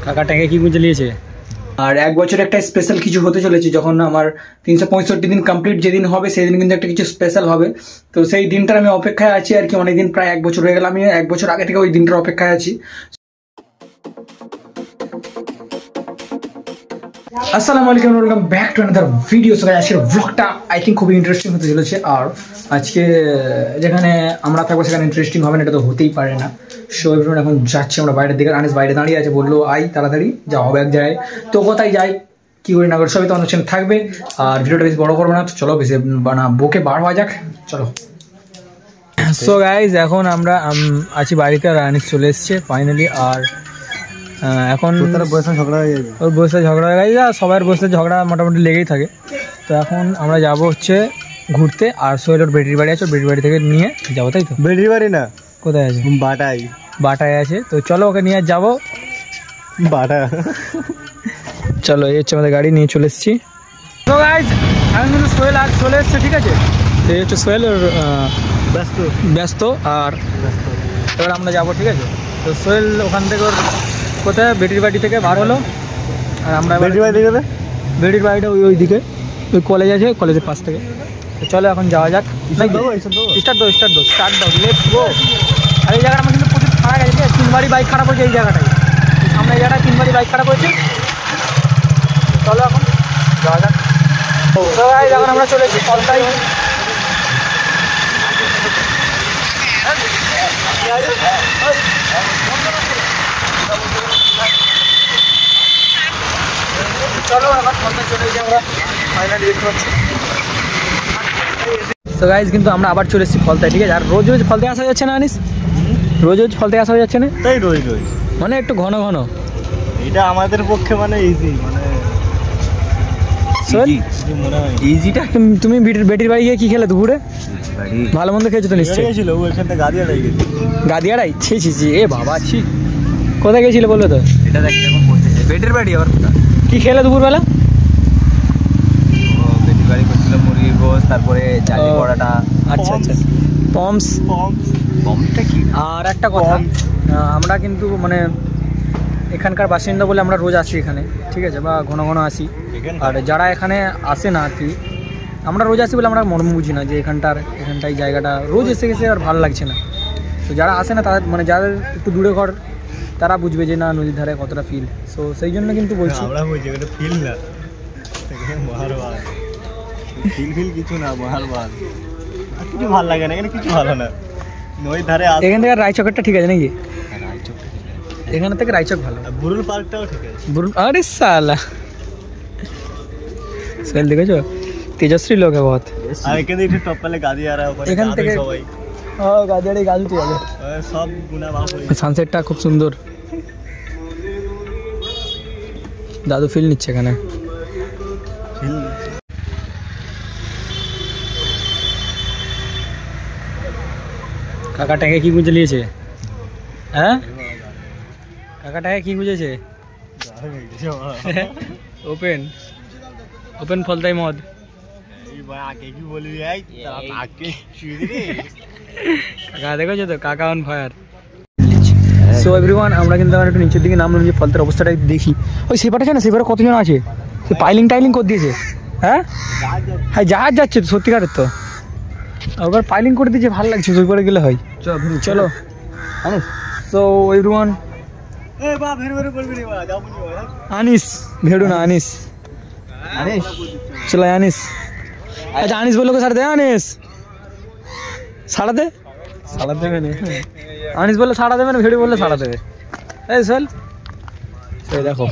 কাকা ট্যাঙ্কে কি গুঁজে নিয়েছে। আর এক বছর একটা স্পেশাল কিছু হতে চলেছে, যখন আমার 365 দিন কমপ্লিট যেদিন হবে সেই দিন কিন্তু একটা কিছু স্পেশাল হবে। তো সেই দিনটার আমি অপেক্ষায় আছি আর কি, অনেকদিন, প্রায় 1 বছর হয়ে গেল, আমি 1 বছর আগে থেকে ওই দিনটার অপেক্ষায় আছি। আসসালামু আলাইকুম, welcome back to another video. So আজকের ব্লগটা আই থিঙ্ক খুবই ইন্টারেস্টিং হতে চলেছে। আর আজকে যেখানে আমরা থাকবো সেখানে ইন্টারেস্টিং হবে না, এটা তো হতেই পারে না। সো এভরিওয়ান এখন যাচ্ছি আমরা বাইরের দিকে। আনিস বাইরে দাঁড়িয়ে আছে, বললো আই তাড়াতাড়ি যা হবে এক জায়গায়। তো কোথায় যাই কী করি না করে সবই তো অনুষ্ঠান থাকবে। আর ভিডিওটা বেশি বড় করবো না, তো চলো বেশি বকে বার হওয়া যাক, চলো। সো গাইজ এখন আমরা আছি বাড়িতে, আর আনিস চলে এসছে ফাইনালি। আর এখন ওর বয়সে ঝগড়া হয়ে গেছে, আর সবার বয়সে ঝগড়া মোটামুটি লেগেই থাকে। তো এখন আমরা যাব হচ্ছে ঘুরতে। আর সোহেল ওর বেটির বাড়ি আছে, ওর বেটির বাড়ি থেকে নিয়ে যাবো, তাই তো? বেটির বাড়ি না, কোথায় আছে? বাটায় আছে। তো চলো ওকে নিয়ে যাবো বাটা। চলো এই হচ্ছে আমাদের গাড়ি, নিয়ে চলে এসেছি। তো গাইজ এখন কিন্তু সোহেল আর চলে এসছে, ঠিক আছে? এই হচ্ছে সোহেল, ওর ব্যস্ত আর এবার আমরা যাবো, ঠিক আছে? তো সোহেল ওখান থেকে ওর কোথায় বেটির বাড়ি থেকে বার হলো, আর আমরা বেটির বাড়িটা ওই দিকে, ওই কলেজ আছে, কলেজের পাশ থেকে। তো চলো এখন যাওয়া যাক। স্টার্ট দাও, লেটস গো। আর এই জায়গাটা আমার কিন্তু প্রচুর খারাপ গেছে, 3বারই বাইক খারাপ হয়েছে এই জায়গাটায়। সামনে এই জায়গাটায় 3বারই বাইক খারাপ হয়েছে। চলো এখন যাওয়া যাক। তো এখন আমরা চলে এসেছি কলকাতায়। চলো এখন ফলতায় চলে এসেছি আমরা ফাইনালি, দেখতে পাচ্ছি। তো গাইজ কিন্তু আমরা আবার চলে এসেছি ফলতায়, ঠিক আছে? আর রোজ ফলতায় আসা যাচ্ছে না আনিস, রোজ ফলতায় আসা যাচ্ছে না, তাই রোজ মানে একটু ঘন ঘন, এটা আমাদের পক্ষে মানে ইজি, মানে ইজিটা। তুমি বেটির বাড়ি গিয়ে কি খেলে দুপুরে? ভালো মন্দ খেয়েছো তো নিশ্চয়ই? গাদিয়াড়াই? ছি ছি ছি, এ বাবা ছি। কোথায় গেছিলে বলবে তো? এটা দেখ এখন পড়তেছে বেটির বাড়ি। আবার কি খেলে দুপুরবেলা? বেটির বাড়ি করছিল মুরগির গোশত, তারপরে চালি পড়াটা। আচ্ছা আচ্ছা, পমসটা কি? আর একটা কথা, আমরা কিন্তু মানে এখানকার বাসিন্দা বলে আমরা রোজ আসি এখানে, ঠিক আছে? বা ঘন ঘন আসি। আর যারা এখানে আসে না আর কি, আমরা রোজ আসি বলে আমরা মর্ম বুঝি না যে এখানটাই জায়গাটা রোজ এসে গেছে আর ভালো লাগছে না। তো যারা আসে না তাদের, মানে যাদের একটু দূরে ঘর, তারা বুঝবে যে না নদীর ধারে কতটা ফিল। সো সেই জন্য কিন্তু বলছি, ফিল না কিছু না, কিছু ভালো লাগে না, এখানে কিছু ভালো না। নদীর ধারে এখান থেকে রায়চকেরটা ঠিক আছে নাকি? এখান থেকে রায়চক ভালো, বুরুল পার্কটাও ঠিক আছে। আরে সালা সেল দেখেছো? তেজস্বী লোক है बहुत। আর এখান থেকে টপ পেলে গাদিয়ারা, এখান থেকে সবাই গাদিয়ারে গাজুতে যাবে সব গুনা বাপ। সানসেটটা খুব সুন্দর, দাদু ফিল নিচ্ছে এখানে। কাকা ট্যাঙ্কে কি গুঁজে নিয়েছে? হ্যাঁ কাকা ট্যাঙ্কে কি গুঁজেছে? ওপেন ফলতাই মদ। কাকা দেখেছো তো, কাকা অন ফায়ার। সো এভরিওয়ান আমরা কিন্তু একটু নিচের দিকে নামলাম, যে ফলতার অবস্থাটা দেখি। ওই সেপার আছে না, সেপারে কতজন আছে? সে পাইলিং করে দিয়েছে। হ্যাঁ জাহাজ যাচ্ছে তো, সত্যিকারের তো। ওবার পাইলিং করে দিয়েছে, ভালো লাগছে, ওই করে গেলে হয়। চলো সো এভরিওয়ান, আনিস ভেড়ু না, আনিস চলো আনিস। আচ্ছা আনিস বললো সাড়ে দে, আনিস সাড়া দেবে না। আনিস বললে সাড়া দেবে না, ভেড়ু বললে সাড়া দেবে। এই চল, দেখো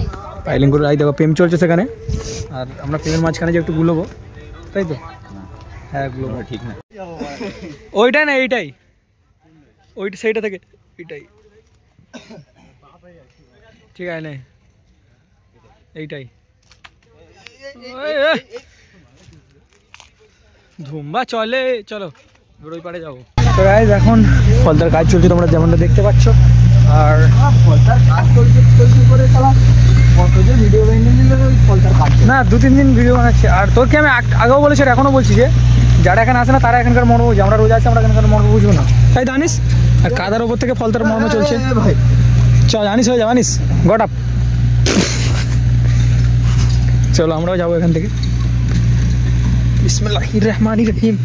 পাইলিং করে, দেখো প্রেম চলছে সেখানে। আর আমরা প্রেমের মাঝখানে যে একটু গুলোবো, তাই তো? হ্যাঁ গুলোবো, ঠিক না? ওইটাই না, এইটাই, ওইটা সেইটা থেকে এইটাই ঠিক আছে না, এইটাই ধুম্বা চলে। চলো ওই পারে যাবো। তো গাইস এখন ফলতার কাজ চলছে, তোমরা যেমনটা দেখতে পাচ্ছ। আর ফলতার কাজ চলছে করে ভিডিও না 2-3 দিন ভিডিও বানাচ্ছে। আর তোকে আমি আগেও বলেছি, এখনও বলছি যে যারা এখানে আসে না তারা এখানকার মর্ম বুঝে, আমরা রোজ আসি, আমরা এখানকার মর্ম বুঝবো না, তাই জানিস? আর কাদার ওপর থেকে ফলতার মর্ম চলছে ভাই। চ জানিস, হয়ে জানিস গট আপ। চলো আমরাও যাবো এখান থেকে। বিসমিল্লাহির রহমানির রহিম,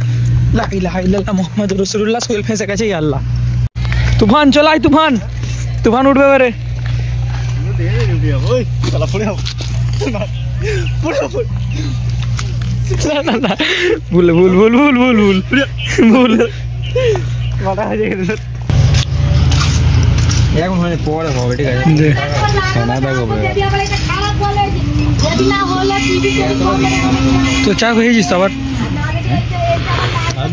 লা ইলাহা ইল্লাল্লাহ মুহাম্মাদুর রাসূলুল্লাহ। সোহেল ফেঁসে গেছে, ইয়া আল্লাহ। তুফান চলাই, তুফান, তুফান উঠবে এবারে। না না ভুল ভুল ভুল ভুল ভুল ভুল ভুল এখন মানে পরে হবে, ঠিক আছে? তো চা খেয়েছিস তো আবার?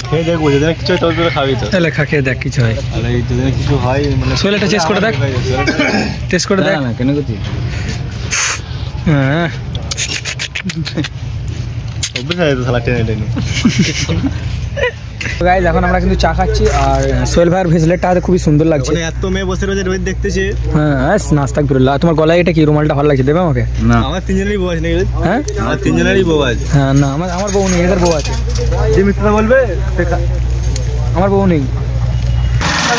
খেয়ে দেখবো যদি কিছু হয় তবে খাবি তো। তাহলে খা, খেয়ে দেখ কিছু হয়। যদি কিছু হয় মানে সোহেলটা টেস্ট করে দেখ, টেস্ট করে দেখ। না কেন করছি? হ্যাঁ গাইস এখন আমরা কিন্তু চা খাচ্ছি, আর সোহেল ভাইয়ের ভেজলেটটা খুবই সুন্দর লাগছে। এত মেয়ে বসে রয়েছে রোহিত দেখতেছে। হ্যাঁ নাস্তাকবিরুল্লাহ। তোমার গলায় এটা কি রুমালটা ভালো লাগছে, দেবে আমাকে? না আমার তিনজনেরই বউ আছে নাকি? হ্যাঁ আমার তিনজনেরই বউ আছে। হ্যাঁ না আমার বউ নেই, এদের বউ আছে। যে মিথ্যা বলবে আমার বউ নেই।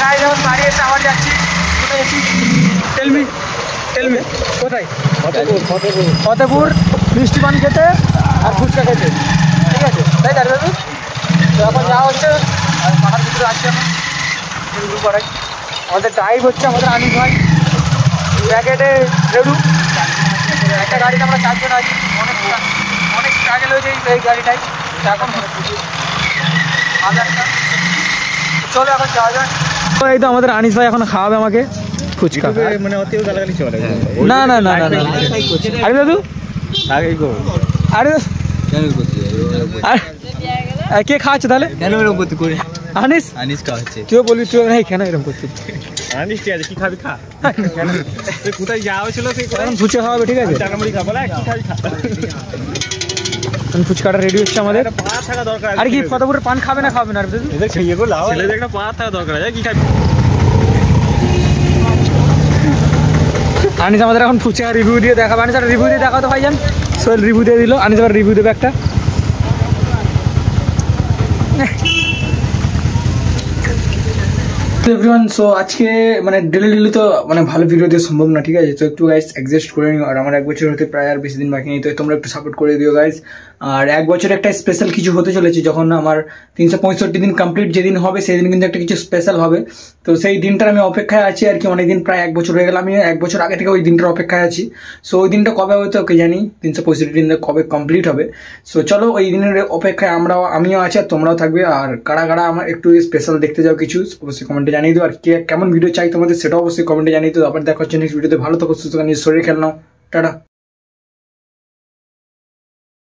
গাইস এখন বাড়ি এসে আবার যাচ্ছি। কোথায় যাচ্ছি? টেল মি কোথায়? ফতেপুর মিষ্টি পান খেতে আর ফুচকা খেতে, ঠিক আছে? তাই দাঁড়িয়ে দাদু তো এখন যাওয়া হচ্ছে, আর পাহাড় ভিতরে আসছে এখন করাই। আমাদের ড্রাইভ হচ্ছে আমাদের আনিস ভাই, প্যাকেটে রেডু। একটা গাড়িতে আমরা 4 জন আছি, অনেক স্ট্রাগল হয়েছে এই গাড়িটাই। এখন চলো এখন যাওয়া যাক। এই তো আমাদের আনিস ভাই এখন খাওয়াবে আমাকে ফুচকা। মানে অতিও গালাগালি চলে। না না না না না আরে দাদু আগেই করো। আরে কে খাওয়াচ্ছে তাহলে? কেন এরকম করতে করে? আনিস আনিস খাওয়াচ্ছে। তুইও বলবি, তুই নেই কেন এরকম করছিস? আনিস ঠিক আছে, কি খাবি খা। কেন তুই কোথায় যাওয়া ছিল? সেই এখন ফুচকা খাওয়াবে, ঠিক আছে? চানামুড়ি খাবো না, কি খাবি খা। ফুচকাটা রেডি হচ্ছে আমাদের। পা থাকা দরকার। আর কি ফতেপুরের পান খাবে না খাবে না? এদের খেয়ে গো লাও, ছেলেদের একটা পা থাকা দরকার আছে, কি খাবি? আনিস আমাদের এখন ফুচকা রিভিউ দিয়ে দেখাবে। আনিস একটা রিভিউ দিয়ে দেখাও তো ভাইজান। সোহেল রিভিউ দিয়ে দিল, আনিস আবার রিভিউ দেবে একটা। এভরিওয়ান, সো আজকে মানে ডেলি তো মানে ভালো ভিডিও দিয়ে সম্ভব না, ঠিক আছে? তো একটু গাইস অ্যাডজাস্ট করে নিও। আর আমার 1 বছর হতে প্রায় আর বেশি দিন বাকি নেই, তো তোমরা একটু সাপোর্ট করে দিও গাইস। আর 1 বছর একটা স্পেশাল কিছু হতে চলেছে, যখন আমার 365 দিন কমপ্লিট যেদিন হবে সেই দিন কিন্তু একটা কিছু স্পেশাল হবে। তো সেই দিনটার আমি অপেক্ষায় আছি আর কি। অনেকদিন, প্রায় 1 বছর হয়ে গেল, আমি 1 বছর আগে থেকে ওই দিনটার অপেক্ষায় আছি। সো ওই দিনটা কবে হয়তো ওকে জানি, 365 দিন কবে কমপ্লিট হবে। সো চলো ওই দিনের অপেক্ষায় আমিও আছি আর তোমরাও থাকবে। আর কারা কারা আমার একটু স্পেশাল দেখতে যাও কিছু, অবশ্যই কমেন্টে জানিয়ে দিও। আর কেমন ভিডিও চাই তোমাদের সেটাও অবশ্যই কমেন্টে জানিয়ে দিও। আবার দেখা হচ্ছে নেক্সট ভিডিওতে। ভালো থাকো, সুস্থ থাকো, নিজের শরীর খেয়াল নাও। টাটা।